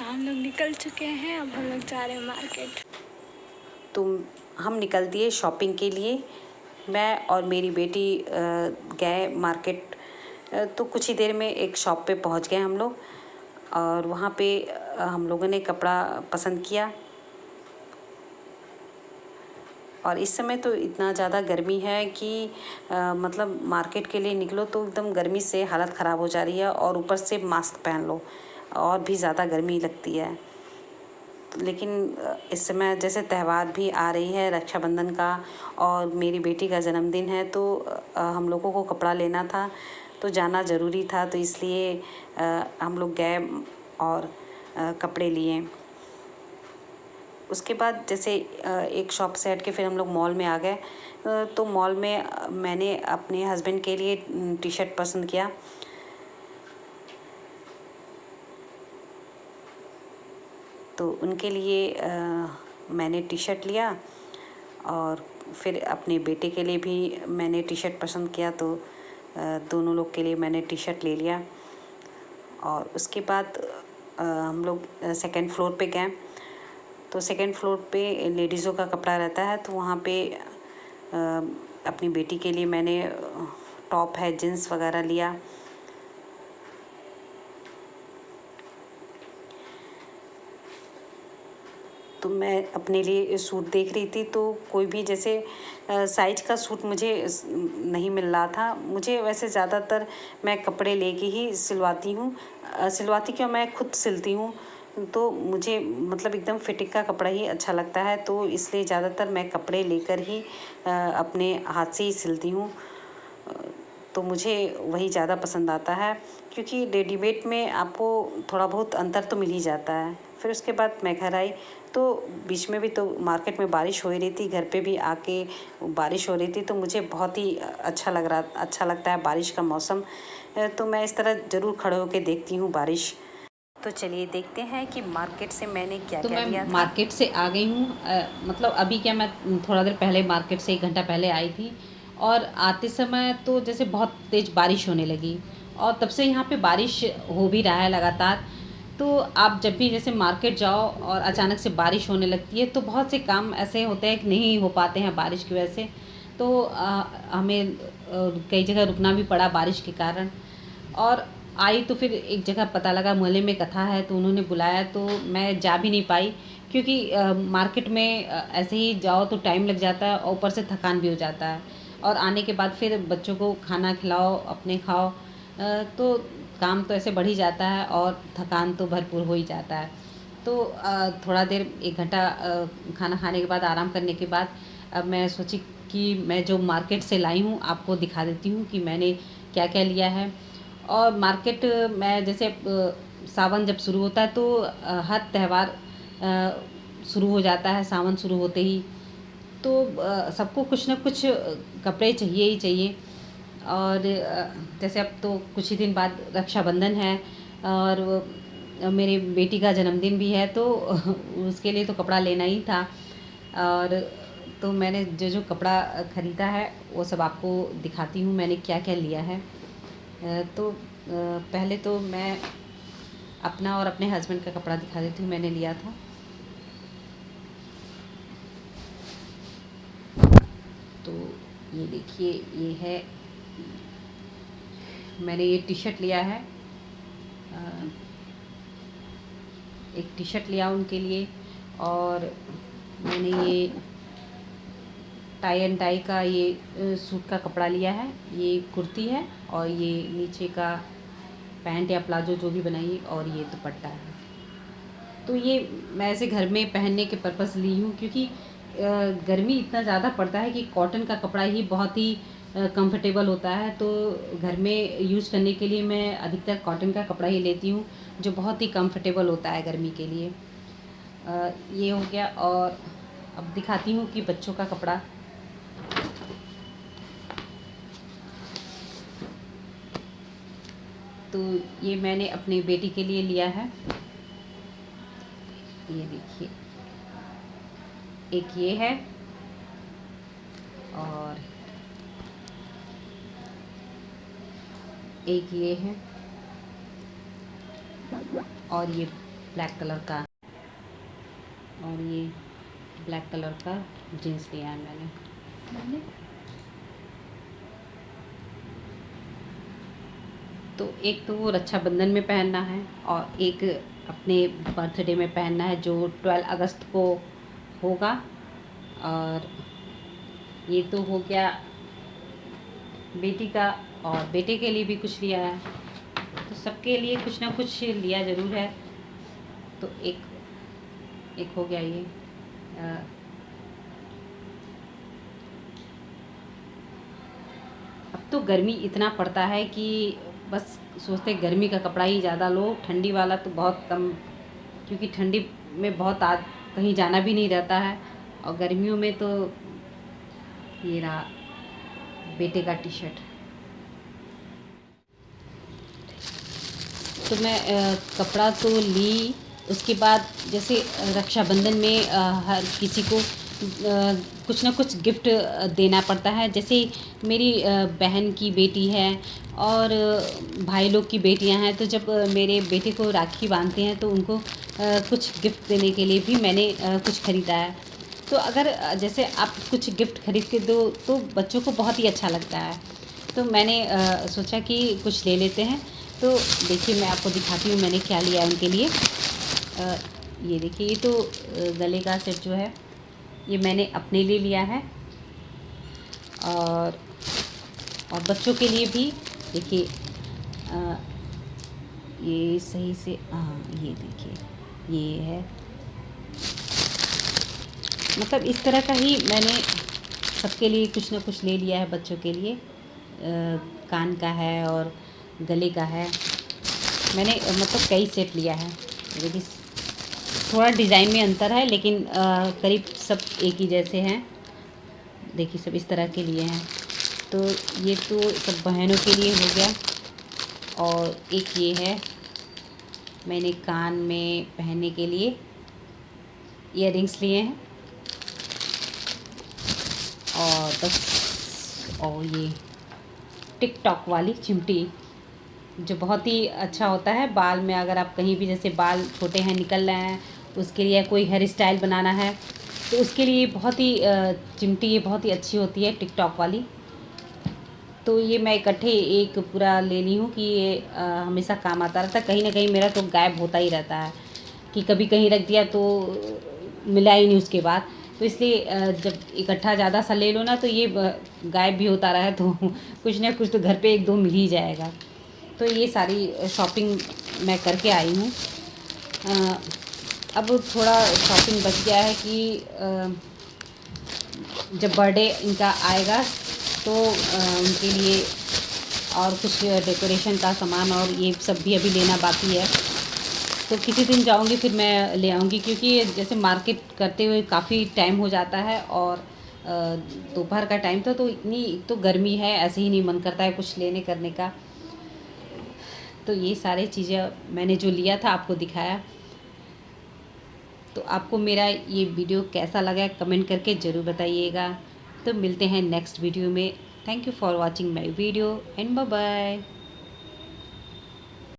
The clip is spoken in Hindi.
हम लोग निकल चुके हैं, अब हम लोग जा रहे हैं मार्केट। तो हम निकल दिए शॉपिंग के लिए। मैं और मेरी बेटी गए मार्केट। तो कुछ ही देर में एक शॉप पे पहुंच गए हम लोग, और वहाँ पे हम लोगों ने कपड़ा पसंद किया। और इस समय तो इतना ज़्यादा गर्मी है कि मतलब मार्केट के लिए निकलो तो एकदम गर्मी से हालत ख़राब हो जा रही है, और ऊपर से मास्क पहन लो और भी ज़्यादा गर्मी लगती है। लेकिन इस समय जैसे त्यौहार भी आ रही है, रक्षाबंधन का और मेरी बेटी का जन्मदिन है, तो हम लोगों को कपड़ा लेना था, तो जाना ज़रूरी था, तो इसलिए हम लोग गए और कपड़े लिए। उसके बाद जैसे एक शॉप से हट के फिर हम लोग मॉल में आ गए। तो मॉल में मैंने अपने हस्बैंड के लिए टी शर्ट पसंद किया। तो उनके लिए मैंने टी शर्ट लिया, और फिर अपने बेटे के लिए भी मैंने टी शर्ट पसंद किया, तो दोनों लोग के लिए मैंने टी शर्ट ले लिया। और उसके बाद हम लोग सेकंड फ्लोर पे गए। तो सेकंड फ्लोर पे लेडीज़ों का कपड़ा रहता है, तो वहाँ पे अपनी बेटी के लिए मैंने टॉप है, जीन्स वगैरह लिया। तो मैं अपने लिए सूट देख रही थी, तो कोई भी जैसे साइज का सूट मुझे नहीं मिल रहा था। मुझे वैसे ज़्यादातर मैं कपड़े लेके ही सिलवाती क्यों, मैं खुद सिलती हूँ, तो मुझे मतलब एकदम फिटिंग का कपड़ा ही अच्छा लगता है, तो इसलिए ज़्यादातर मैं कपड़े लेकर ही अपने हाथ से ही सिलती हूँ। तो मुझे वही ज़्यादा पसंद आता है, क्योंकि रेडीमेड में आपको थोड़ा बहुत अंतर तो मिल ही जाता है। फिर उसके बाद मैं घर आई, तो बीच में भी तो मार्केट में बारिश हो ही रही थी, घर पे भी आके बारिश हो रही थी, तो मुझे बहुत ही अच्छा लगता है बारिश का मौसम। तो मैं इस तरह ज़रूर खड़े होके देखती हूँ बारिश। तो चलिए देखते हैं कि मार्केट से मैंने क्या तो क्या मैं लिया था। मार्केट से आ गई हूँ। मतलब अभी क्या, मैं थोड़ा देर पहले मार्केट से 1 घंटा पहले आई थी, और आते समय तो जैसे बहुत तेज़ बारिश होने लगी, और तब से यहाँ पे बारिश हो भी रहा है लगातार। तो आप जब भी जैसे मार्केट जाओ और अचानक से बारिश होने लगती है, तो बहुत से काम ऐसे होते हैं कि नहीं हो पाते हैं बारिश की वजह से। तो हमें कई जगह रुकना भी पड़ा बारिश के कारण। और आई तो फिर एक जगह पता लगा मोहल्ले में कथा है, तो उन्होंने बुलाया, तो मैं जा भी नहीं पाई, क्योंकि मार्केट में ऐसे ही जाओ तो टाइम लग जाता है, और ऊपर से थकान भी हो जाता है, और आने के बाद फिर बच्चों को खाना खिलाओ, अपने खाओ, तो काम तो ऐसे बढ़ ही जाता है, और थकान तो भरपूर हो ही जाता है। तो थोड़ा देर 1 घंटा खाना खाने के बाद, आराम करने के बाद, अब मैं सोची कि मैं जो मार्केट से लाई हूँ आपको दिखा देती हूँ कि मैंने क्या क्या लिया है। और मार्केट में जैसे सावन जब शुरू होता है, तो हर त्यौहार शुरू हो जाता है सावन शुरू होते ही, तो सबको कुछ ना कुछ कपड़े चाहिए ही चाहिए। और जैसे अब तो कुछ ही दिन बाद रक्षाबंधन है, और मेरी बेटी का जन्मदिन भी है, तो उसके लिए तो कपड़ा लेना ही था। और तो मैंने जो जो कपड़ा ख़रीदा है वो सब आपको दिखाती हूँ मैंने क्या क्या लिया है। तो पहले तो मैं अपना और अपने हस्बैंड का कपड़ा दिखा देती हूँ मैंने लिया था। तो ये देखिए, ये है, मैंने ये टी शर्ट लिया है, एक टी शर्ट लिया उनके लिए। और मैंने ये टाई एंड डाई का ये सूट का कपड़ा लिया है। ये कुर्ती है, और ये नीचे का पैंट या प्लाजो जो भी बनाइए, और ये दुपट्टा है। तो ये मैं ऐसे घर में पहनने के पर्पस ली हूँ, क्योंकि गर्मी इतना ज़्यादा पड़ता है कि कॉटन का कपड़ा ही बहुत ही कंफर्टेबल होता है। तो घर में यूज़ करने के लिए मैं अधिकतर कॉटन का कपड़ा ही लेती हूँ, जो बहुत ही कंफर्टेबल होता है गर्मी के लिए। ये हो गया। और अब दिखाती हूँ कि बच्चों का कपड़ा। तो ये मैंने अपनी बेटी के लिए लिया है। ये देखिए, एक ये है, और एक ये है, और ये ब्लैक कलर का, और ये ब्लैक कलर का जीन्स लिया है मैंने। तो एक तो वो रक्षाबंधन में पहनना है और एक अपने बर्थडे में पहनना है जो 12 अगस्त को होगा। और ये तो हो गया बेटी का, और बेटे के लिए भी कुछ लिया है, तो सबके लिए कुछ ना कुछ लिया ज़रूर है। तो एक हो गया ये। अब तो गर्मी इतना पड़ता है कि बस सोचते गर्मी का कपड़ा ही ज़्यादा लो, ठंडी वाला तो बहुत कम, क्योंकि ठंडी में बहुत कहीं जाना भी नहीं रहता है। और गर्मियों में तो ये रहा बेटे का टी शर्ट। तो मैं कपड़ा तो ली, उसके बाद जैसे रक्षाबंधन में हर किसी को कुछ ना कुछ गिफ्ट देना पड़ता है। जैसे मेरी बहन की बेटी है और भाई लोग की बेटियां हैं, तो जब मेरे बेटे को राखी बांधते हैं तो उनको कुछ गिफ्ट देने के लिए भी मैंने कुछ ख़रीदा है। तो अगर जैसे आप कुछ गिफ्ट खरीद के दो तो बच्चों को बहुत ही अच्छा लगता है। तो मैंने सोचा कि कुछ ले लेते हैं। तो देखिए मैं आपको दिखाती हूँ मैंने क्या लिया है उनके लिए। ये देखिए, ये तो गले का सेट जो है ये मैंने अपने लिए लिया है, और बच्चों के लिए भी। देखिए ये सही से, हाँ ये देखिए ये है, मतलब इस तरह का ही मैंने सबके लिए कुछ ना कुछ ले लिया है। बच्चों के लिए कान का है और गले का है, मैंने मतलब कई सेट लिया है। देखिए थोड़ा डिज़ाइन में अंतर है, लेकिन करीब सब एक ही जैसे हैं। देखिए सब इस तरह के लिए हैं। तो ये तो सब बहनों के लिए हो गया, और एक ये है मैंने कान में पहनने के लिए इयररिंग्स लिए हैं, और बस। और ये टिकटॉक वाली चिमटी जो बहुत ही अच्छा होता है बाल में, अगर आप कहीं भी जैसे बाल छोटे हैं निकल रहे हैं उसके लिए, कोई हेयर स्टाइल बनाना है तो उसके लिए बहुत ही चिमटी ये बहुत ही अच्छी होती है टिकटॉक वाली। तो ये मैं इकट्ठे एक पूरा ले ली हूँ कि ये हमेशा काम आता रहता है। कहीं ना कहीं मेरा तो गायब होता ही रहता है कि कभी कहीं रख दिया तो मिला ही नहीं उसके बाद। तो इसलिए जब इकट्ठा ज़्यादा सा ले लो ना तो ये गायब भी होता रहा है तो कुछ ना कुछ तो घर पे एक दो मिल ही जाएगा। तो ये सारी शॉपिंग मैं करके आई हूँ। अब थोड़ा शॉपिंग बच गया है कि जब बर्थडे इनका आएगा तो उनके लिए और कुछ डेकोरेशन का सामान और ये सब भी अभी लेना बाकी है। तो किसी दिन जाऊंगी फिर मैं ले आऊँगी, क्योंकि जैसे मार्केट करते हुए काफ़ी टाइम हो जाता है, और दोपहर का टाइम था तो इतनी तो गर्मी है, ऐसे ही नहीं मन करता है कुछ लेने करने का। तो ये सारी चीज़ें मैंने जो लिया था आपको दिखाया। तो आपको मेरा ये वीडियो कैसा लगा कमेंट करके ज़रूर बताइएगा। तो मिलते हैं नेक्स्ट वीडियो में। Thank you for watching my video and bye bye.